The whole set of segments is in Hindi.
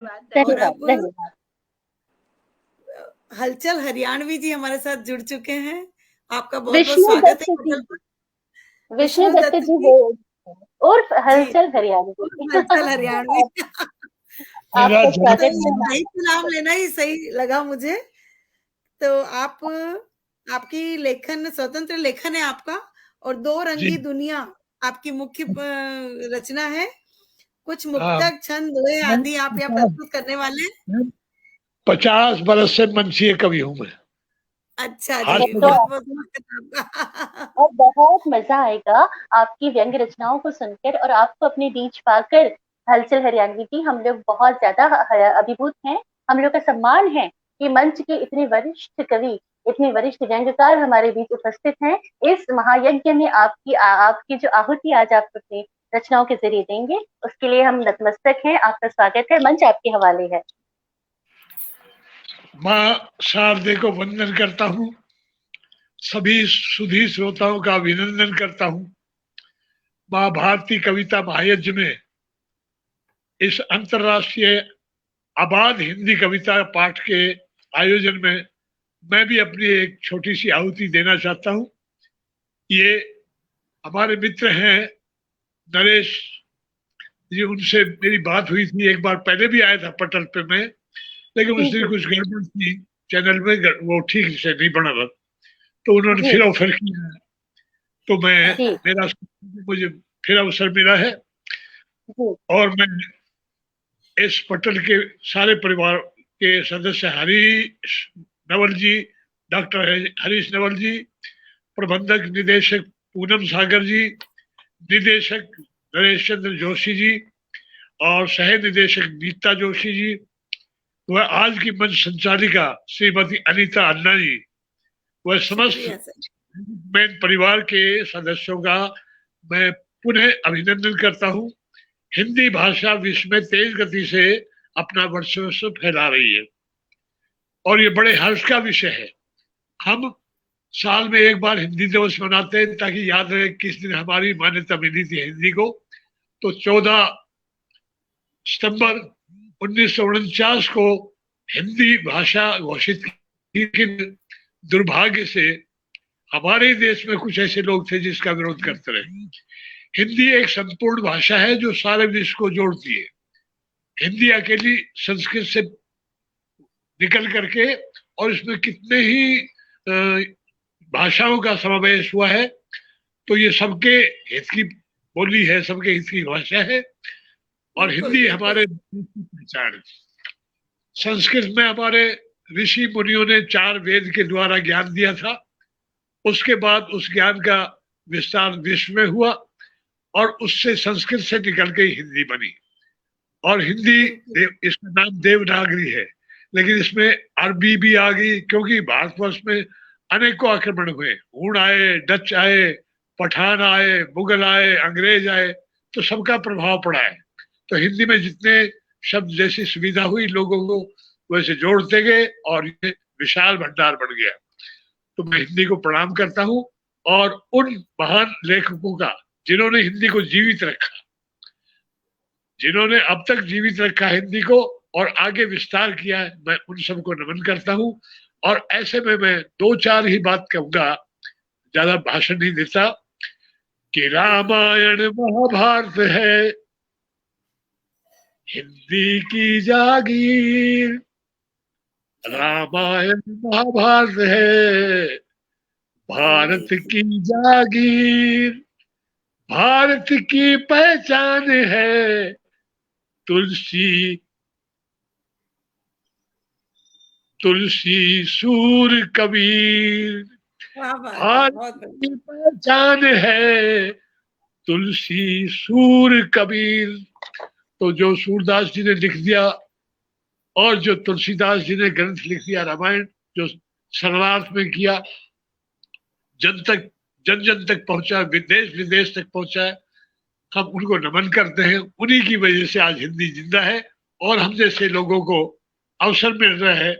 और धन्यवाद अब धन्यवाद। हलचल हरियाणवी जी हमारे साथ जुड़ चुके हैं। आपका बहुत बहुत विष्णु स्वागत है दत्त जी, पटल पर। विष्णु विष्णु दत्त दत्त जी जी। वो उर्फ जी। हलचल हरियाणवी। हलचल हरियाणवी। मेरा आपका तो स्वागत ये है भाई हमारे। का नाम लेना ही सही लगा मुझे। तो आप, आपकी लेखन स्वतंत्र लेखन है आपका, और दो रंगी दुनिया आपकी मुख्य रचना है। कुछ मुक्तक, छंद, दोहे आदि आप यहाँ प्रस्तुत करने वाले हैं। 50 बरस से मंचीय कवि हूँ मैं। अच्छा हाथ जी, तो बहुत बहुत स्वागत है आपका। और बहुत मजा आएगा आपकी व्यंग्य रचनाओं को सुनकर और आपको अपने बीच पाकर। हलचल हरियाणवी की हम लोग बहुत ज्यादा अभिभूत हैं। हम लोग का सम्मान है कि मंच के इतने वरिष्ठ कवि, इतने वरिष्ठ व्यंग्यकार हमारे बीच उपस्थित हैं। इस महायज्ञ में आपकी जो आहुति आज आप अपनी रचनाओं के जरिए देंगे, उसके लिए हम नतमस्तक हैं। आपका स्वागत है, मंच आपके हवाले है। माँ शारदे को वंदन करता हूँ, सभी सुधी श्रोताओं का अभिनंदन करता हूँ। माँ भारती कविता महायज्ञ में इस अंतर्राष्ट्रीय आबाद हिंदी कविता पाठ के आयोजन में मैं भी अपनी एक छोटी सी आहुति देना चाहता हूँ। ये हमारे मित्र हैं नरेश जी, उनसे मेरी बात हुई थी, एक बार पहले भी आया था पटल पे मैं, लेकिन जी उस दिन जी कुछ गड़बड़ थी चैनल में, वो ठीक से नहीं बना था, तो उन्होंने जी फिर ऑफर किया है। तो मैं, जी मेरा मुझे फिर अवसर मिला है, जी और मैं इस पटल के सारे परिवार के सदस्य हरीश नवल जी, डॉक्टर हरीश नवल जी, प्रबंधक निदेशक पूनम सागर जी, निदेशक नरेश चंद्र जोशी जी, और सह निदेशक नीता जोशी जी, वह आज की मंच संचालिका श्रीमती अनीता अन्ना जी, वह समस्त शुक्रिया सर। मैन परिवार के सदस्यों का मैं पुनः अभिनंदन करता हूँ। हिंदी भाषा विश्व में तेज गति से अपना वर्चस्व फैला रही है, और ये बड़े हर्ष का विषय है। हम साल में एक बार हिंदी दिवस मनाते हैं ताकि याद रहे किस दिन हमारी मान्यता मिली थी हिंदी को। तो 14 सितंबर 1949 को हिंदी भाषा घोषित की, लेकिन दुर्भाग्य से हमारे देश में कुछ ऐसे लोग थे जिसका विरोध करते रहे। हिंदी एक संपूर्ण भाषा है जो सारे विश्व को जोड़ती है। हिंदी अकेली संस्कृत से निकल करके, और इसमें कितने ही भाषाओं का समावेश हुआ है, तो ये सबके हित की बोली है, सबके हित की भाषा है, और बिल्कुल हिंदी बिल्कुल। हमारे पहचान है। संस्कृत में हमारे ऋषि मुनियों ने 4 वेद के द्वारा ज्ञान दिया था, उसके बाद उस ज्ञान का विस्तार विश्व में हुआ, और उससे संस्कृत से निकल के हिंदी बनी। और हिंदी इसका नाम देवनागरी है, लेकिन इसमें अरबी भी आ गई, क्योंकि भारतवर्ष में अनेकों आक्रमण हुए, हूण आए, डच आए, पठान आए, मुगल आए, अंग्रेज आए, तो सबका प्रभाव पड़ा है। तो हिंदी में जितने शब्द जैसी सुविधा हुई लोगों को, वैसे जोड़ते गए, और ये विशाल भंडार बन गया। तो मैं हिंदी को प्रणाम करता हूँ, और उन महान लेखकों का जिन्होंने हिंदी को जीवित रखा, जिन्होंने अब तक जीवित रखा हिंदी को और आगे विस्तार किया है, मैं उन सबको नमन करता हूँ। और ऐसे में मैं 2-4 ही बात कहूंगा, ज्यादा भाषण नहीं देता, कि रामायण महाभारत है हिंदी की जागीर, रामायण महाभारत है भारत की जागीर, भारत की पहचान है तुलसी, तुलसी सूर कबीर, क्या बात है, भारत बहुत बढ़िया। की पहचान है तुलसी सूर कबीर। तो जो सूरदास जी ने लिख दिया, और जो तुलसीदास जी ने ग्रंथ लिख दिया रामायण, जो शरणार्थ में किया, जन तक, जन जन तक पहुंचा, विदेश विदेश तक पहुंचा है, हम उनको नमन करते हैं। उन्हीं की वजह से आज हिंदी जिंदा है, और हम जैसे लोगों को अवसर मिल रहा है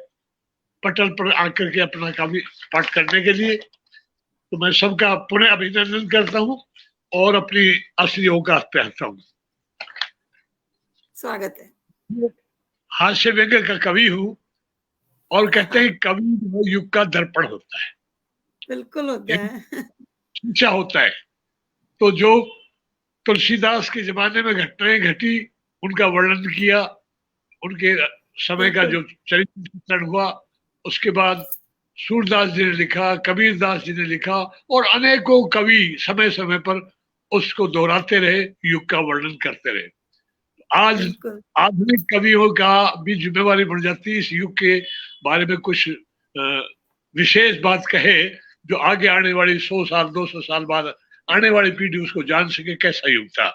पटल पर आकर के अपना काव्य पाठ करने के लिए। तो मैं सबका पुनः अभिनंदन करता हूँ, और अपनी असली औकात पे आता हूँ। स्वागत है। हास्य व्यंग्य का कवि हूँ, और कहते हैं कवि जो युग का दर्पण होता है, बिल्कुल होता है। शीशा होता है। तो जो तुलसीदास के जमाने में घटनाएं घटी, उनका वर्णन किया, उनके समय का बिल्कुल। जो चरित्र चित्रण हुआ, उसके बाद सूरदास जी ने लिखा, कबीर दास जी ने लिखा, और अनेकों कवि समय समय पर उसको दोहराते रहे, युग का वर्णन करते रहे। आज बिल्कुल। आधुनिक कवियों का भी जिम्मेवारी बढ़ जाती है इस युग के बारे में कुछ विशेष बात कहे, जो आगे आने वाली 100 साल 200 साल बाद आने वाली पीढ़ी उसको जान सके कैसा युग था।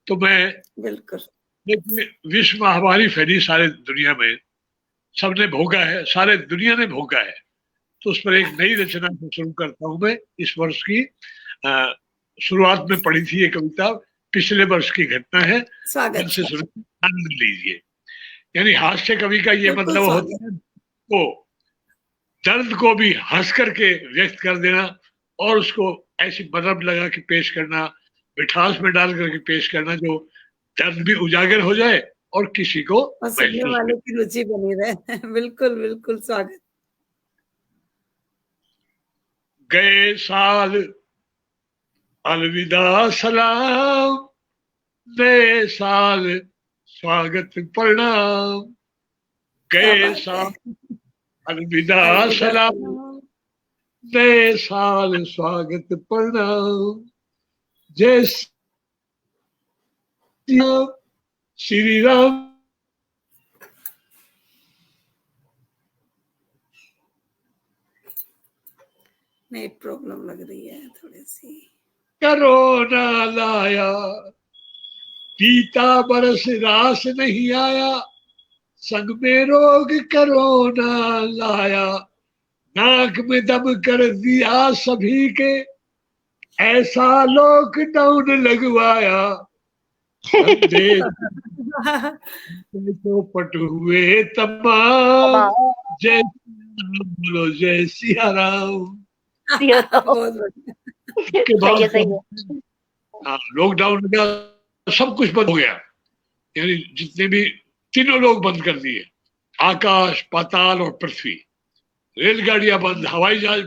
तो मैं, बिल्कुल। देखिए, विश्व महामारी फैली सारे दुनिया में, सबने भोगा है, सारे दुनिया ने भोगा है। तो उस पर एक नई रचना को शुरू करता हूं मैं इस वर्ष की। शुरुआत में पढ़ी थी ये कविता, पिछले वर्ष की घटना है, मन स्वागत से है। सुन आनंद लीजिए। यानी हास्य कवि का ये बिल्कुल मतलब स्वागत। होता है तो दर्द को भी हंस करके व्यक्त कर देना, और उसको ऐसी मरहम लगा के पेश करना, मिठास में डाल करके पेश करना, जो दर्द भी उजागर हो जाए और किसी को और सुनने महसूस भी। वाले की रुचि बनी रहे। बिल्कुल, बिल्कुल स्वागत। गए साल अलविदा सलाम, नए साल स्वागत प्रणाम। क्या गए बात है। साल अलविदा अलविदा सलाम, सलाम। नए साल स्वागत प्रणाम। जय श्री राम। नेट प्रॉब्लम लग रही है थोड़ी सी। करोना लाया, पीता बरस रास नहीं आया, संग में रोग करोना लाया, नाक में दम कर दिया सभी के, ऐसा लॉकडाउन लगवाया। धंधे चौपट हुए तमाम, जय बोलो जय सिया राम। बहुत बढ़िया। के सही है, बाद सही है। लॉकडाउन लगा, सब कुछ बंद हो गया। यानी जितने भी तीनों लोग बंद कर दिए, आकाश पाताल और पृथ्वी। रेलगाड़ियां बंद, हवाई जहाज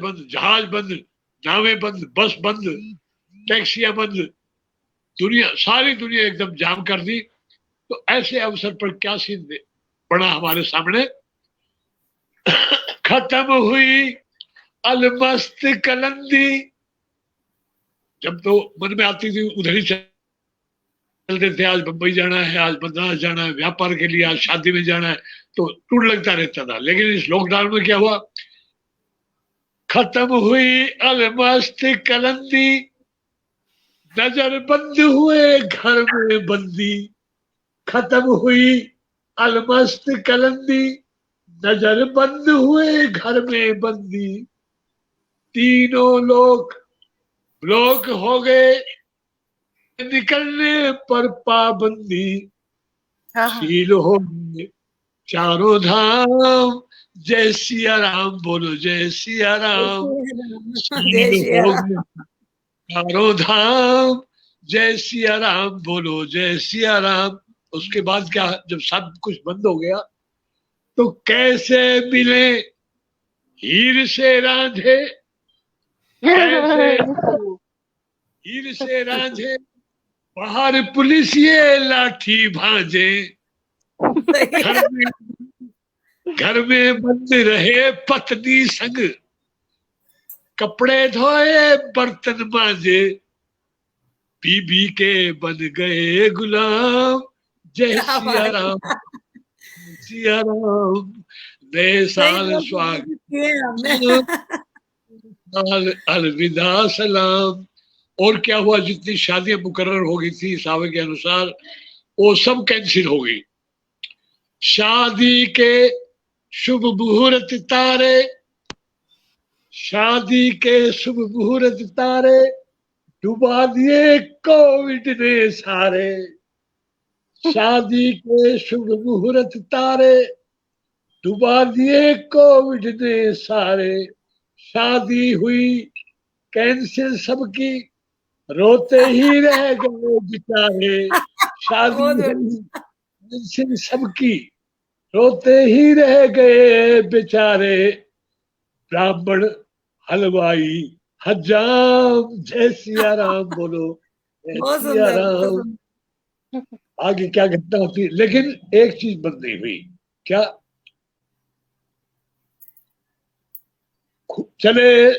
बंद, नावें बंद, बस बंद, टैक्सियां बंद, दुनिया, सारी दुनिया एकदम जाम कर दी। तो ऐसे अवसर पर क्या सीन पड़ा हमारे सामने। खत्म हुई अलमस्त कलंदी। जब तो मन में आती थी उधर ही चलते थे, आज बंबई जाना है, आज मद्रास जाना है व्यापार के लिए, आज शादी में जाना है, तो टूट लगता रहता था। लेकिन इस लॉकडाउन में क्या हुआ, खत्म हुई अलमस्त कलंदी, नजर बंद हुए घर में बंदी। खत्म हुई अलमस्त कलंदी, नजर बंद हुए घर में बंदी। तीनों लोग ब्लॉक हो गए, निकलने पर पाबंदी। सील हो गए चारों धाम, जय सिया राम बोलो जय सिया राम। जय सील श्री हो राम। गए चारों धाम, जय सिया राम बोलो जय सिया राम। उसके बाद क्या, जब सब कुछ बंद हो गया तो कैसे मिले हीर से रांझे, कैसे हीर से रांझे, बाहर पुलिस ये लाठी भांजे। घर में बंद रहे पत्नी संग, कपड़े धोए बर्तन मांजे। बीबी के बन गए गुलाम, जय सिया राम सिया राम। नए साल स्वागत, अलविदा सलाम। और क्या हुआ, जितनी शादियां मुकर्रर हो गई थी सावे के अनुसार, वो सब कैंसिल हो गई। शादी के शुभ मुहूर्त तारे, शादी के शुभ मुहूर्त तारे, डुबा दिए कोविड ने सारे। शादी के शुभ मुहूर्त तारे, डुबा दिए कोविड ने सारे। शादी हुई कैंसिल सबकी, रोते ही रह गए बेचारे। शादी हुई कैंसिल सबकी, रोते ही रह गए बेचारे ब्राह्मण हलवाई हजाम। जय सिया राम बोलो, जय बहुत सिया सुंदर, बहुत राम। सुंदर। आगे क्या घटना होती है, लेकिन एक चीज बंद नहीं हुई। क्या? चले,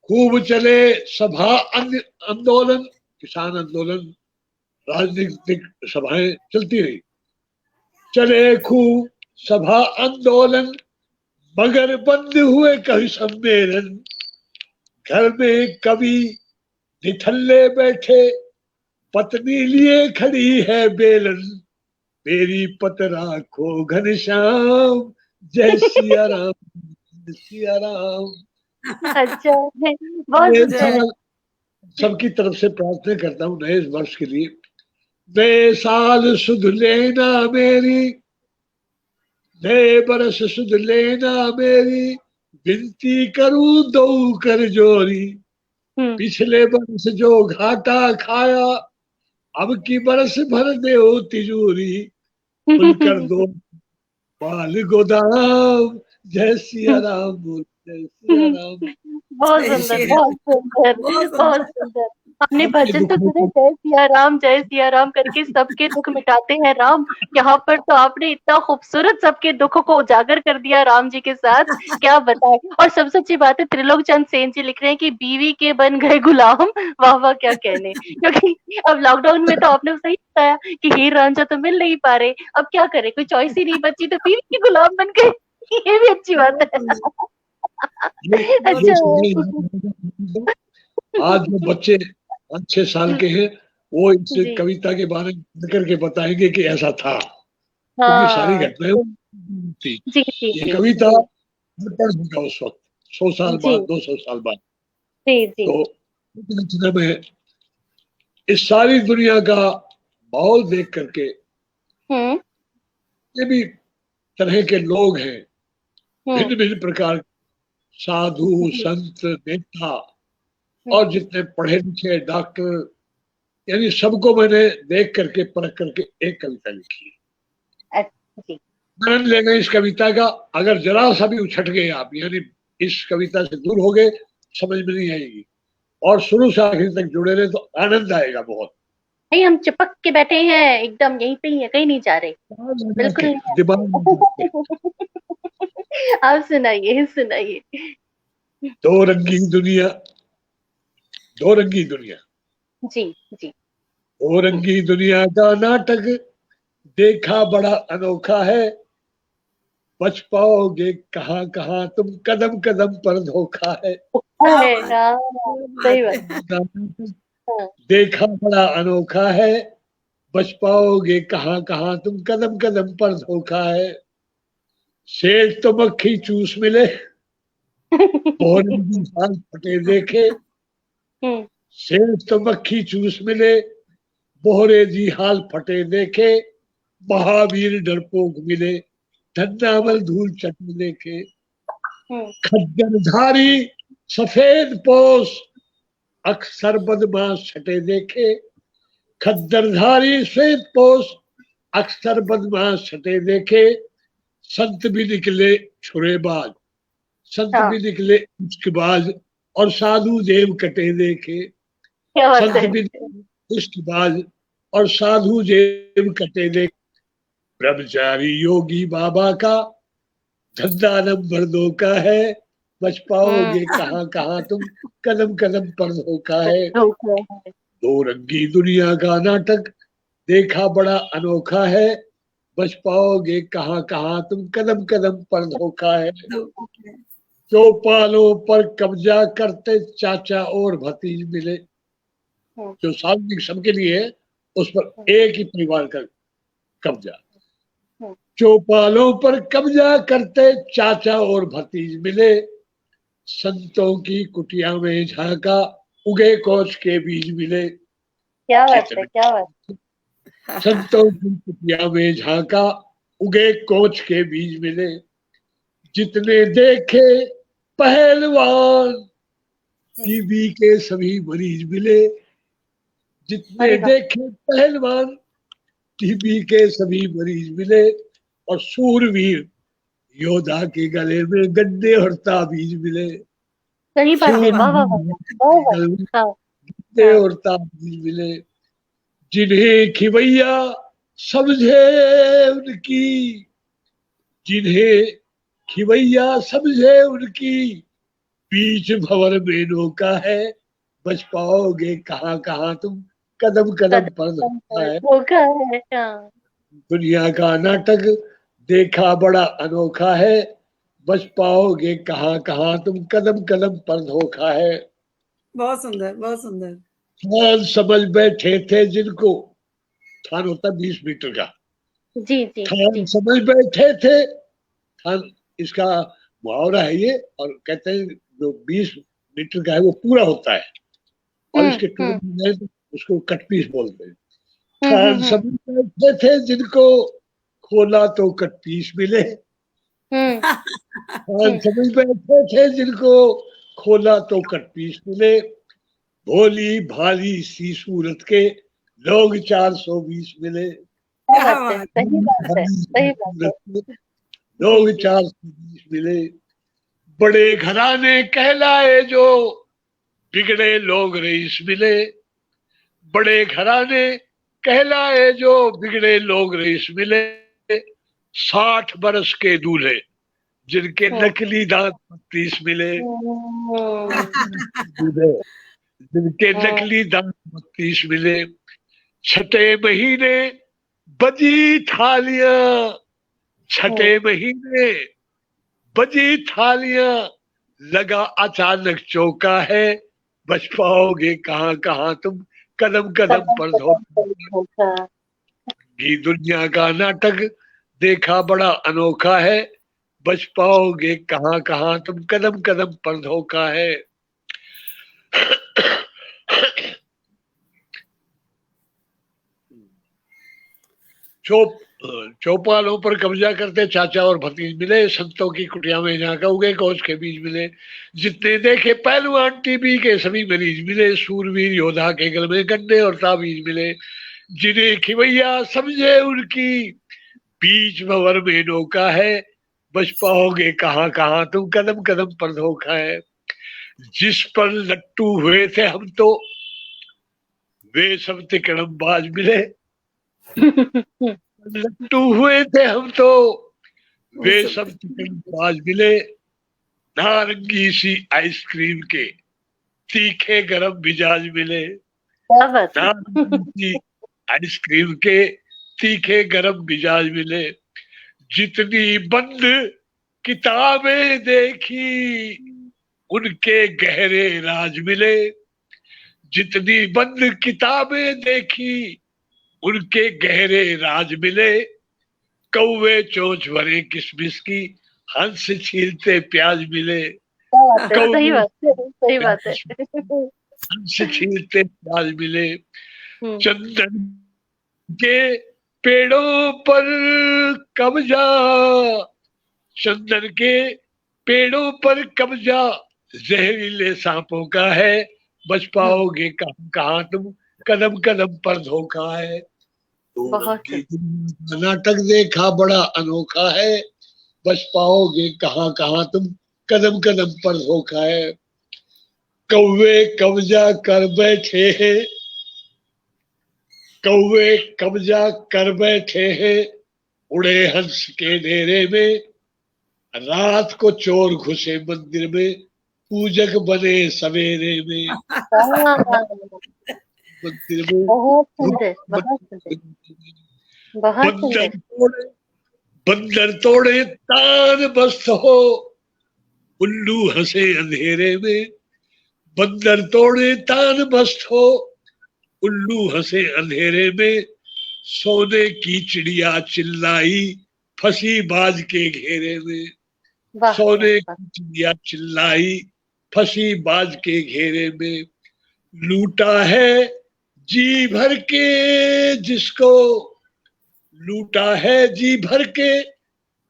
खूब चले सभा आंदोलन, किसान आंदोलन, राजनीतिक सभाएं चलती रही। चले खूब सभा आंदोलन, मगर बंद हुए कभी सम्मेलन। घर में कवि निठल्ले बैठे, पत्नी लिए खड़ी है बेलन। मेरी पतरा को घनश्याम। जय सिया राम, जय सिया राम। अच्छा है, बहुत नए सुंदर है। साल, सबकी तरफ से प्रार्थना करता हूँ नए वर्ष के लिए। नए साल सुध लेना मेरी, नए बरस सुध लेना मेरी, विनती करूं दो कर जोरी। पिछले बरस जो घाटा खाया, अब की बरस भर दे तिजोरी। खुलकर दो बाल गोदाम। जय सिया राम बोल, जय सिया राम। बहुत जय सुंदर, श्री बहुत राम। सुंदर, बहुत बहुत सुंदर। सुंदर। हमने सबके भजन तो दुखों सुने, को, जय सिया राम करके सबके दुख मिटाते हैं राम। यहाँ पर तो आपने इतना खूबसूरत सबके दुखों को उजागर कर दिया राम जी के साथ, क्या बताएं। और सबसे अच्छी बात है, त्रिलोक चंद सेन जी लिख रहे हैं कि बीवी के बन गए गुलाम। वाह वाह, क्या कहने। क्योंकि अब लॉकडाउन में तो आपने सही बताया कि हीर रांझा तो मिल नहीं पा रहे, अब क्या करे, कोई चॉइस ही नहीं बची, तो बीवी के गुलाम बन गए। ये भी अच्छी बात है। ये बहुत ये अच्छा। सुनिए, आज जो बच्चे 5-6 साल के हैं, वो इस जी कविता के बारे में पढ़ करके बताएंगे कि ऐसा था, क्योंकि सारी हाँ। घटनाएं थी। जी जी ये जी कविता जी पढ़ होगा उस वक्त, 100 साल जी बाद, 200 साल बाद। जी जी। तो इतने में इस सारी दुनिया का माहौल देख करके, हम्म ये भी तरह के लोग हैं, हम्म भिन्न भिन्न प्रकार के, साधु जी संत नेता हम्म। और जितने पढ़े लिखे डॉक्टर, यानी सबको मैंने देख करके परख करके एक कविता लिखी है। जी आनंद लेना इस कविता का। अगर जरा सा भी उछट गए आप, यानी इस कविता से दूर हो गए, समझ में नहीं आएगी। और शुरू से आखिर तक जुड़े रहे तो आनंद आएगा बहुत। नहीं, हम चिपक के बैठे हैं एकदम, यहीं पे ही है, कहीं नहीं जा रहे, बिल्कुल दिमाग में जाके। नहीं। आप सुनाइए सुनाइए। दो रंगी दुनिया, दो रंगी दुनिया, जी जी। दो रंगी दुनिया का नाटक देखा बड़ा अनोखा है। बच पाओगे कहाँ कहाँ तुम, कदम कदम पर धोखा है। क्या है बात, हाँ, क्या सही बात बात। है। हाँ, देखा बड़ा अनोखा है, बच पाओगे कहाँ कहाँ तुम, कदम कदम पर धोखा है। सेठ तो मक्खी चूस मिले, भोरे की साल फटे देखे। हम्म सेठ तो मक्खी चूस मिले, बोहरे जी हाल फटे देखे। महावीर डरपोक मिले, धन्नावल धूल चटे देखे। हम्म। खद्दरधारी सफेद पोश, अक्सर बदमाश छटे देखे। खद्दरधारी श्वेत पोश, अक्सर बदमाश छटे देखे। संत भी निकले छुरेबाज, संत हाँ, भी निकले इश्कबाज, और साधु जेब कटे देखे। क्या बात संत है। भी निकले इश्कबाज, और साधु जेब कटे देखे। ब्रह्मचारी योगी बाबा का धंधा नंबर 2 का है। बच पाओगे हम्म। कहाँ कहाँ तुम, कदम कदम पर धोखा है। धोखा है। दो रंगी दुनिया का नाटक देखा बड़ा अनोखा है। बच पाओगे कहाँ कहाँ तुम, कदम कदम पर धोखा है। चौपालों पर कब्जा करते चाचा और भतीज मिले, हम्म जो सार्वजनिक सबके लिए है, उस पर एक ही परिवार का कब्जा। हम्म। चौपालों पर कब्जा करते चाचा और भतीज मिले। संतों की कुटिया में झांका, उगे कोच के बीज मिले। क्या बात है, जितने क्या बात। संतों की कुटिया में झांका, उगे कोच के बीज मिले। जितने देखे पहलवान, टीबी के सभी मरीज मिले। जितने अरे वाह। देखे पहलवान, टीबी के सभी मरीज मिले। और सूरवीर योद्धा के गले में गड्ढे और ताबीज मिले। सही बात है, वाह वाह वाह, वाह वाह, हाँ गड्ढे हाँ, और ताबीज मिले, जिन्हें खिवैया समझे उनकी, जिन्हें खिवैया समझे उनकी, बीच भंवर में नौका है, बच पाओगे कहाँ कहाँ तुम, कदम कदम पर धोखा है। धोखा है, हाँ। दुनिया का नाटक देखा बड़ा अनोखा है, बच पाओगे कहाँ कहाँ तुम, कदम कदम पर धोखा है। बहुत सुंदर, बहुत सुंदर। थान समझ बैठे थे जिनको, थान होता 20 मीटर का, जी जी थान जी, समझ बैठे थे, थान इसका मुहावरा है ये, और कहते हैं जो 20 मीटर का है वो पूरा होता है, और इसके टुकड़े हम्म, मिले तो उसको कट पीस बोलते हैं। हम्म, थान समझ बैठे थे जिनको, खोला तो कट पीस मिले। हम्म, थान समझ बैठे थे जिनको, खोला तो कट पीस मिले। भोली भाली सी सूरत के लोग 420 मिले। क्या क्या बात है, बात! सही बात है, भाली सी सही बात है, सूरत के जी लोग जी, 420 मिले। बड़े घराने कहलाए जो, बिगड़े लोग रईस मिले। बड़े घराने कहलाए जो, बिगड़े लोग रईस मिले। 60 बरस के दूल्हे, जिनके हम्म, नकली दांत 32 मिले। हम्म, दूल्हे जिनके हम्म, नकली दांत 32 मिले। छठे महीने बजी थालियां, छठे महीने बजी थालियां, लगा अचानक चौका है, बच पाओगे कहाँ कहाँ तुम, कदम कदम कदम पर कदम धोखा। पर धोखा, ये दुनिया का नाटक देखा बड़ा अनोखा है, बच पाओगे कहाँ कहाँ तुम, कदम कदम पर धोखा है। चौप चौपालों पर कब्जा करते चाचा और भतीज मिले, संतों की कुटिया में जाकर उगे कोस के बीज मिले। जितने देखे पहलवान टीबी के सभी मरीज मिले, सूरवीर योद्धा के गल में गड्ढे और ताबीज मिले। जिन्हें खिवैया समझे उनकी, बीच भंवर में नौका है, बच पाओगे कहाँ कहाँ तुम, कदम कदम पर धोखा है। जिस पर लट्टू हुए थे हम तो, वे सब तिकड़मबाज मिले। लट्टू हुए थे हम तो, वे वो सब सब तिकड़मबाज मिले। नारंगी सी आइसक्रीम के तीखे गरम मिजाज मिले। क्या बात है, नारंगी सी आइसक्रीम के तीखे गरम मिजाज मिले। जितनी बंद किताबें देखी, उनके गहरे राज मिले। जितनी बंद किताबें देखी, उनके गहरे राज मिले। कौवे चोंच भरे किसमिस की, हंस छीलते प्याज मिले। क्या बात है, सही कौवे बात है, सही बात है, हंस छीलते प्याज मिले। हम्म, चंदन के पेड़ों पर कब्जा, चंदन के पेड़ों पर कब्जा, जहरीले सांपों का है, बच पाओगे कहाँ कहाँ तुम, कदम कदम पर धोखा है। दो बहुत रंगी दुनिया का नाटक देखा बड़ा अनोखा है, बच पाओगे कहाँ कहाँ तुम, कदम कदम पर धोखा है। कौवे कब्जा कर बैठे हैं, कौवे कब्जा कर बैठे हैं, उड़े हंस के डेरे में। रात को चोर घुसे मंदिर में, पूजक बने सवेरे में। हाँ, मंदिर में बहुत सुंदर, घुस- बहुत सुंदर, बहुत बंदर सुंदर, तोड़े, बंदर तोड़े तान बस्त हो, उल्लू हंसे अंधेरे में। बंदर तोड़े तान बस्त हो, उल्लू हंसे अंधेरे में। सोने की चिड़िया चिल्लाई, फंसी बाज के घेरे में। वाह वाह सोने वाह, की चिड़िया चिल्लाई, फंसी बाज के घेरे में। लूटा है जी भर के जिसको, लूटा है जी भर के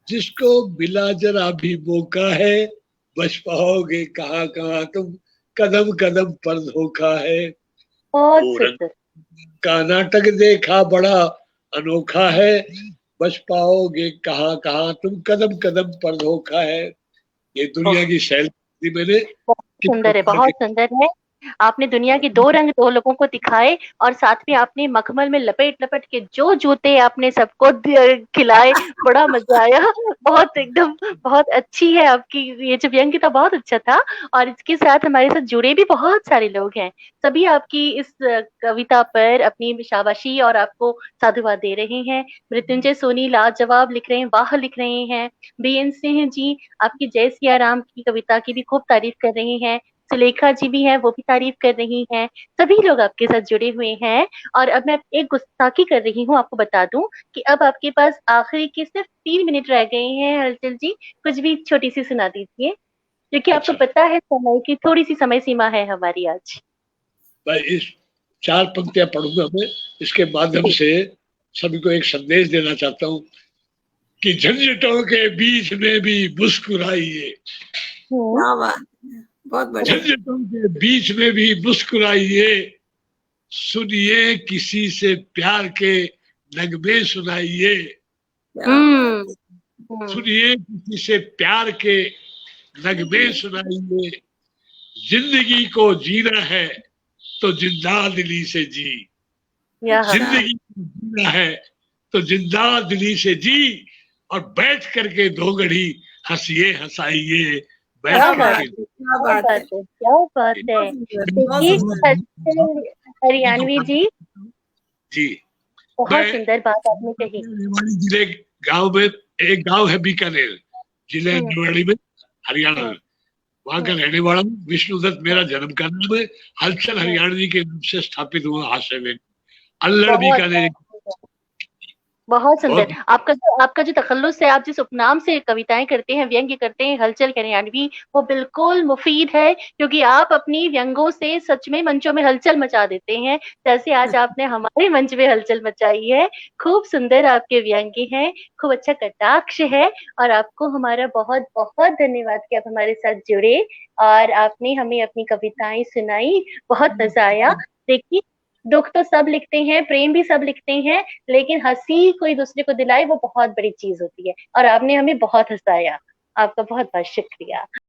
जिसको, मिला जरा भी मौका है, बच पाओगे कहाँ कहाँ तुम, कदम कदम पर धोखा है। बहुत और सुंदर, का नाटक देखा बड़ा अनोखा है, बच पाओगे कहाँ कहाँ, तुम कदम कदम पर धोखा है। ये दुनिया की शैली मैंने बहुत कितनों सुंदर है, बार बहुत सुंदर है। आपने दुनिया के दो रंग दो लोगों को दिखाए, और साथ में आपने मखमल में लपेट लपेट के जो जूते आपने सबको खिलाए, बड़ा मजा आया। बहुत एकदम बहुत अच्छी है आपकी ये जो व्यंग्य था, बहुत अच्छा था। और इसके साथ हमारे साथ जुड़े भी बहुत सारे लोग हैं, सभी आपकी इस कविता पर अपनी शाबाशी और आपको साधुवाद दे रहे हैं। मृत्युंजय सोनी लाजवाब लिख रहे हैं, वाह लिख रहे हैं। बीएन सिंह जी आपकी जय सिया राम की कविता की भी खूब तारीफ कर रही हैं। सुलेखा जी भी हैं, वो भी तारीफ कर रही हैं। सभी लोग आपके साथ जुड़े हुए हैं। और अब मैं एक गुस्ताखी कर रही हूँ, आपको बता दूं कि अब आपके पास आखिरी के सिर्फ 3 मिनट रह गए हैं। हलचल जी, कुछ भी छोटी सी सुना दीजिए, क्योंकि आपको अच्छा, पता है समय की थोड़ी सी समय सीमा है हमारी आज। मैं इस 4 पंक्तियां पढ़ूंगा मैं। इसके माध्यम जी। से सभी को एक संदेश देना चाहता हूँ कि झंझटों के बीच में भी मुस्कुराइए। हम्म। क्या बात है! बहुत बढ़िया। झंझटों के बीच में भी मुस्कुराइए, सुनिए किसी से प्यार के नगमे सुनाइए। क्या बात हम्म। है! हम्म। सुनिए किसी से प्यार के नगमे सुनाइए। जिंदगी को जीना है तो जिंदा दिली से जी। यह अच्छा, जिंदगी को जीना है तो जिंदा दिली से जी, और बैठ करके 2 घड़ी हंसिए हंसाइए, बैठ क्या क्या बात करके। बात है! क्या क्या बात है! बात है, क्या बात है। बहुत सुंदर, बहुत देखिए सुंदर। हरियाणवी जी, जी, बहुत मैं सुंदर बात आपने कही। रेवाड़ी जिले गांव में, एक गांव है बीकानेर, जिले हम्म। रेवाड़ी में, हरियाणा हम्म। में, वहां का हम्म। रहने वाला हूँ। विष्णुदत्त मेरा जन्म का नाम है। हलचल हम्म। हरियाणवी के नाम से स्थापित हुआ हास्य में, अल्लड़ बहुत बीकानेर। बहुत सुंदर। बहुत आपका जो तखल्लुस है, आप जिस उपनाम से कविताएं करते हैं, व्यंग्य करते हैं, हलचल हरियाणवी, वो बिल्कुल मुफीद है, क्योंकि आप अपनी व्यंगों से सच में मंचों में हलचल मचा देते हैं, जैसे आज आपने हमारे मंच में हलचल मचाई है। खूब सुंदर आपके व्यंग्य हैं, खूब अच्छा कटाक्ष है। और आपको हमारा बहुत बहुत धन्यवाद कि आप हमारे साथ जुड़े और आपने हमें अपनी कविताएं सुनाई। बहुत मजा आया। देखिए, दुख तो सब लिखते हैं, प्रेम भी सब लिखते हैं, लेकिन हंसी कोई दूसरे को दिलाए वो बहुत बड़ी चीज होती है, और आपने हमें बहुत हंसाया। आपका बहुत बहुत शुक्रिया।